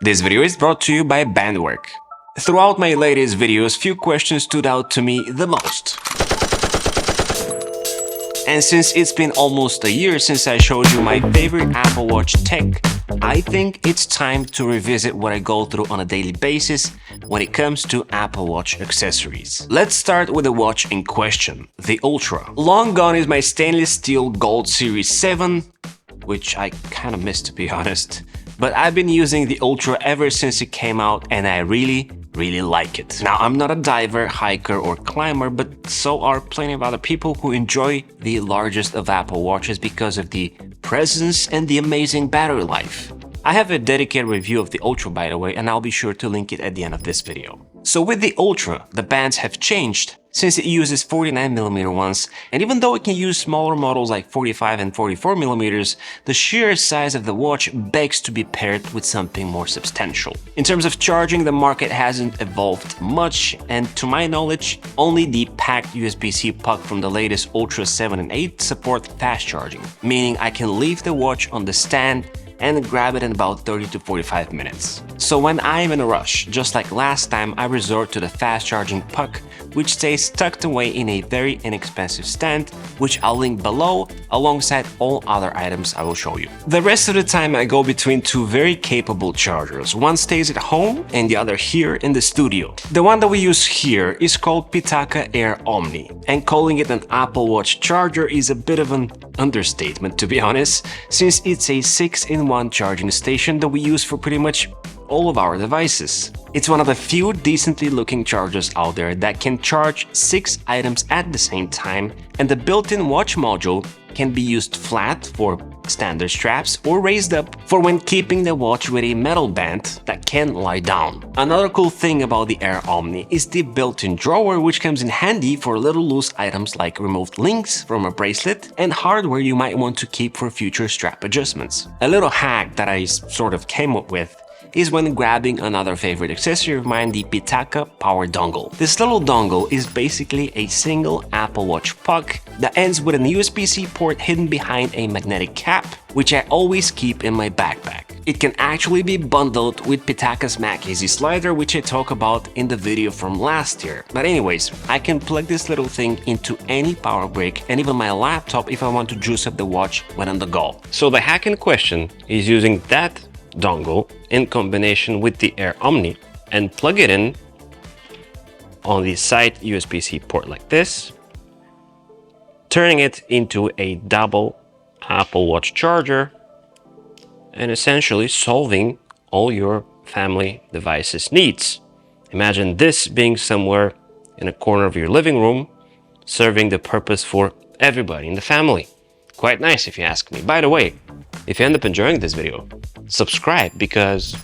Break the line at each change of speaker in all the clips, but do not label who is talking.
This video is brought to you by Bandwork. Throughout my latest videos, few questions stood out to me the most. And since it's been almost a year since I showed you my favorite Apple Watch tech, I think it's time to revisit what I go through on a daily basis when it comes to Apple Watch accessories. Let's start with the watch in question, the Ultra. Long gone is my stainless steel Gold Series 7, which I kinda missed to be honest. But I've been using the Ultra ever since it came out and I really like it. Now, I'm not a diver, hiker or climber, but so are plenty of other people who enjoy the largest of Apple Watches because of the presence and the amazing battery life. I have a dedicated review of the Ultra, by the way, and I'll be sure to link it at the end of this video. So with the Ultra, the bands have changed since it uses 49mm ones, and even though it can use smaller models like 45 and 44mm, the sheer size of the watch begs to be paired with something more substantial. In terms of charging, the market hasn't evolved much, and to my knowledge, only the packed USB-C puck from the latest Ultra 7 and 8 support fast charging, meaning I can leave the watch on the stand and grab it in about 30 to 45 minutes. So when I'm in a rush, just like last time, I resort to the fast charging puck, which stays tucked away in a very inexpensive stand, which I'll link below alongside all other items I will show you. The rest of the time I go between two very capable chargers. One stays at home and the other here in the studio. The one that we use here is called Pitaka Air Omni, and calling it an Apple Watch charger is a bit of an understatement, to be honest, since it's a 6-in-1 charging station that we use for pretty much all of our devices. It's one of the few decently looking chargers out there that can charge 6 items at the same time, and the built-in watch module can be used flat for standard straps or raised up for when keeping the watch with a metal band that can lie down. Another cool thing about the Air Omni is the built-in drawer, which comes in handy for little loose items like removed links from a bracelet and hardware you might want to keep for future strap adjustments. A little hack that I sort of came up with is when grabbing another favorite accessory of mine, the Pitaka Power Dongle. This little dongle is basically a single Apple Watch puck that ends with an USB-C port hidden behind a magnetic cap, which I always keep in my backpack. It can actually be bundled with Pitaka's Mac Easy slider, which I talked about in the video from last year. But anyways, I can plug this little thing into any power brick and even my laptop if I want to juice up the watch when on the go. So the hack in question is using that dongle in combination with the Air Omni and plug it in on the side USB-C port like this, turning it into a double Apple Watch charger and essentially solving all your family devices needs. Imagine this being somewhere in a corner of your living room, serving the purpose for everybody in the family. Quite nice if you ask me. By the way, if you end up enjoying this video, subscribe because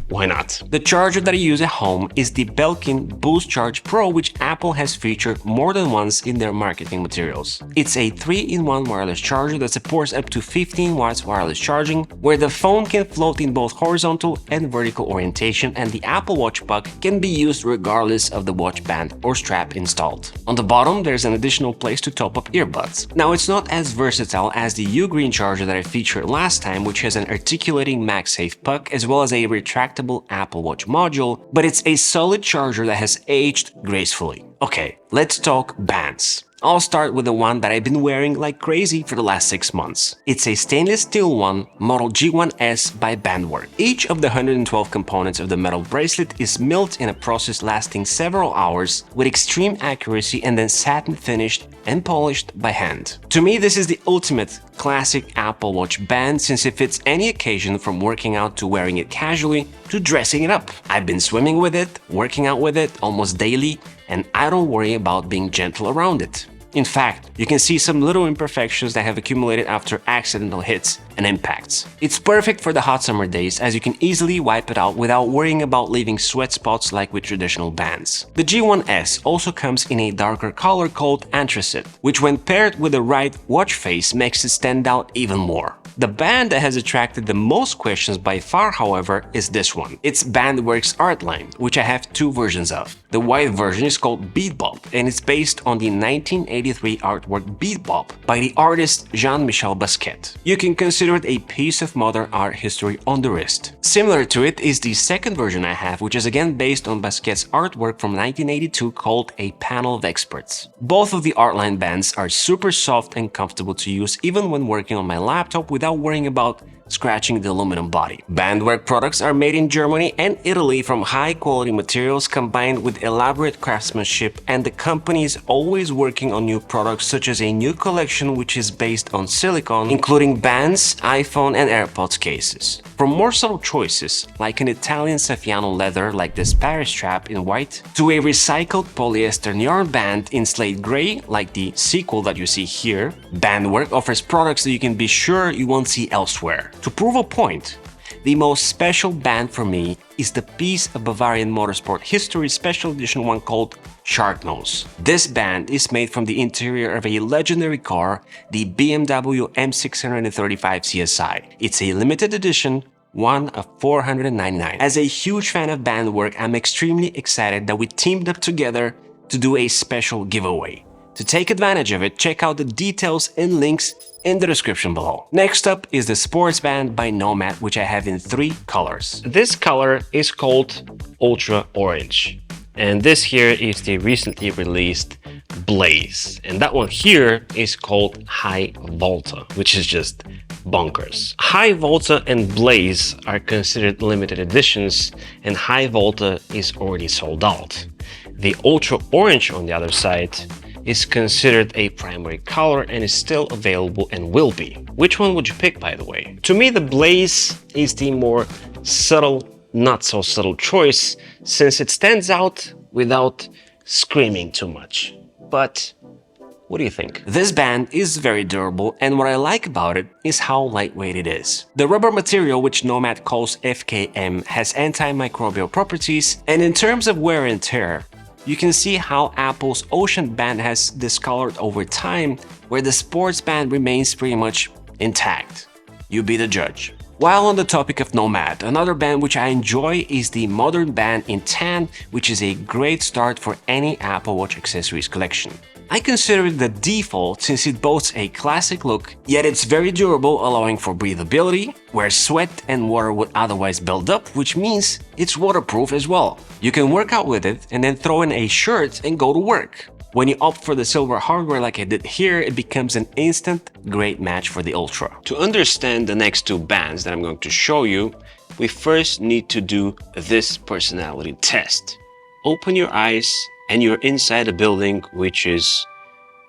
why not? The charger that I use at home is the Belkin Boost Charge Pro, which Apple has featured more than once in their marketing materials. It's a 3-in-1 wireless charger that supports up to 15 watts wireless charging, where the phone can float in both horizontal and vertical orientation, and the Apple Watch puck can be used regardless of the watch band or strap installed. On the bottom, there's an additional place to top up earbuds. Now, it's not as versatile as the Ugreen charger that I featured last time, which has an articulating MagSafe puck as well as a retractable Apple Watch module, but it's a solid charger that has aged gracefully. Okay, let's talk bands. I'll start with the one that I've been wearing like crazy for the last 6 months. It's a stainless steel one, model G1S by Bandwork. Each of the 112 components of the metal bracelet is milled in a process lasting several hours with extreme accuracy and then satin finished and polished by hand. To me, this is the ultimate classic Apple Watch band since it fits any occasion from working out to wearing it casually to dressing it up. I've been swimming with it, working out with it almost daily, and I don't worry about being gentle around it. In fact, you can see some little imperfections that have accumulated after accidental hits and impacts. It's perfect for the hot summer days as you can easily wipe it out without worrying about leaving sweat spots like with traditional bands. The G1S also comes in a darker color called Anthracite, which when paired with the right watch face makes it stand out even more. The band that has attracted the most questions by far, however, is this one. It's Bandworks art line, which I have two versions of. The white version is called Beat Bop, and it's based on the 1983 artwork Beat Bop by the artist Jean-Michel Basquiat. You can consider it a piece of modern art history on the wrist. Similar to it is the second version I have, which is again based on Basquiat's artwork from 1982 called A Panel of Experts. Both of the Artline bands are super soft and comfortable to use even when working on my laptop without worrying about scratching the aluminum body. Bandwork products are made in Germany and Italy from high-quality materials combined with elaborate craftsmanship, and the company is always working on new products such as a new collection which is based on silicone, including bands, iPhone and AirPods cases. From more subtle choices, like an Italian Saffiano leather like this Paris strap in white, to a recycled polyester yarn band in slate gray like the sequel that you see here, Bandwork offers products that you can be sure you won't see elsewhere. To prove a point, the most special band for me is the piece of Bavarian motorsport history special edition one called Sharknose. This band is made from the interior of a legendary car, the BMW M635 CSI. It's a limited edition, one of 499. As a huge fan of Bandwork, I'm extremely excited that we teamed up together to do a special giveaway. To take advantage of it, check out the details and links in the description below. Next up is the sports band by Nomad, which I have in 3 colors. This color is called Ultra Orange, and this here is the recently released Blaze, and that one here is called High Volta, which is just bonkers. High Volta and Blaze are considered limited editions, and High Volta is already sold out. The Ultra Orange, on the other side, is considered a primary color and is still available and will be. Which one would you pick, by the way? To me, the Blaze is the more subtle, not so subtle choice, since it stands out without screaming too much. But what do you think? This band is very durable, and what I like about it is how lightweight it is. The rubber material, which Nomad calls FKM, has antimicrobial properties, and in terms of wear and tear, you can see how Apple's Ocean band has discolored over time, where the sports band remains pretty much intact. You be the judge. While on the topic of Nomad, another band which I enjoy is the Modern band in tan, which is a great start for any Apple Watch accessories collection. I consider it the default since it boasts a classic look, yet it's very durable, allowing for breathability, where sweat and water would otherwise build up, which means it's waterproof as well. You can work out with it and then throw in a shirt and go to work. When you opt for the silver hardware like I did here, it becomes an instant great match for the Ultra. To understand the next 2 bands that I'm going to show you, we first need to do this personality test. Open your eyes and you're inside a building, which is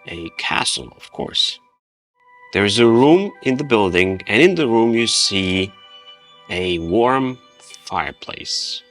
a castle, of course. There's a room in the building, and in the room you see a warm fireplace.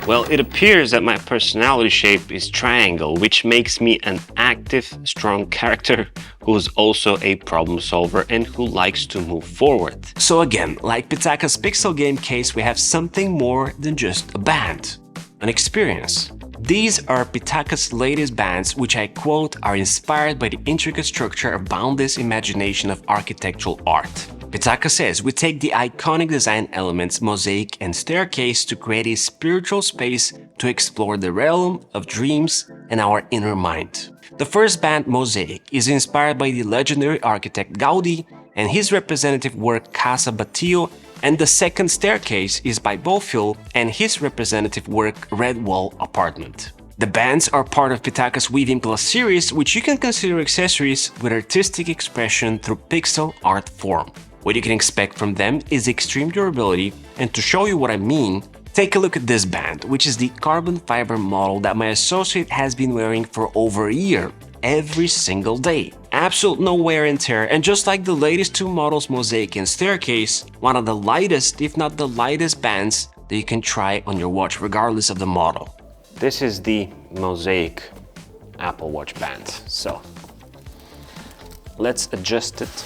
Well, it appears that my personality shape is triangle, which makes me an active, strong character who's also a problem solver and who likes to move forward. So again, like Pitaka's Pixel game case, we have something more than just a band, an experience. These are Pitaka's latest bands, which I quote, are inspired by the intricate structure of boundless imagination of architectural art. Pitaka says, we take the iconic design elements, mosaic and staircase to create a spiritual space to explore the realm of dreams and our inner mind. The first band, Mosaic, is inspired by the legendary architect Gaudi and his representative work Casa Batlló, and the second, Staircase, is by Bofill and his representative work Red Wall Apartment. The bands are part of Pitaka's Weaving Plus series, which you can consider accessories with artistic expression through pixel art form. What you can expect from them is extreme durability, and to show you what I mean, take a look at this band, which is the carbon fiber model that my associate has been wearing for over a year, every single day. Absolute no wear and tear, and just like the latest 2 models, Mosaic and Staircase, one of the lightest, if not the lightest bands that you can try on your watch regardless of the model. This is the Mosaic Apple Watch band, so let's adjust it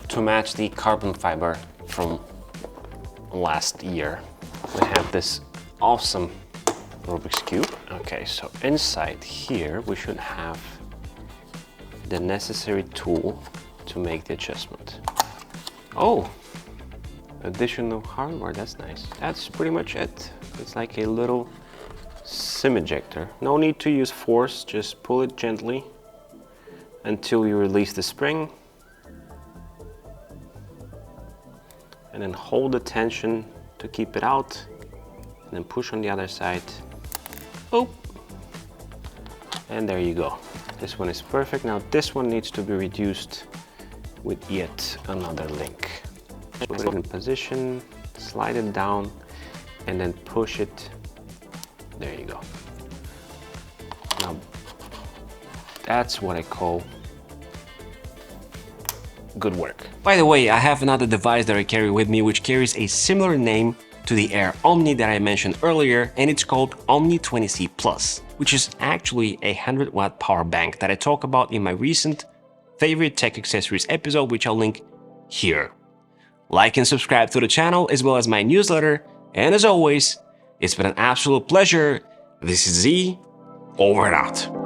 to match the carbon fiber from last year. We have this awesome Rubik's Cube. Okay, so inside here we should have the necessary tool to make the adjustment. Oh, additional hardware, that's nice. That's pretty much it. It's like a little SIM ejector. No need to use force, just pull it gently until you release the spring. And then hold the tension to keep it out. And then push on the other side. Oh! And there you go. This one is perfect. Now this one needs to be reduced with yet another link. Put it in position, slide it down, and then push it. There you go. Now, that's what I call good work. By the way, I have another device that I carry with me which carries a similar name to the Air Omni that I mentioned earlier, and it's called Omni 20C Plus, which is actually a 100-watt power bank that I talk about in my recent favorite tech accessories episode, which I'll link here. Like and subscribe to the channel as well as my newsletter, and as always, it's been an absolute pleasure. This is Z, over and out.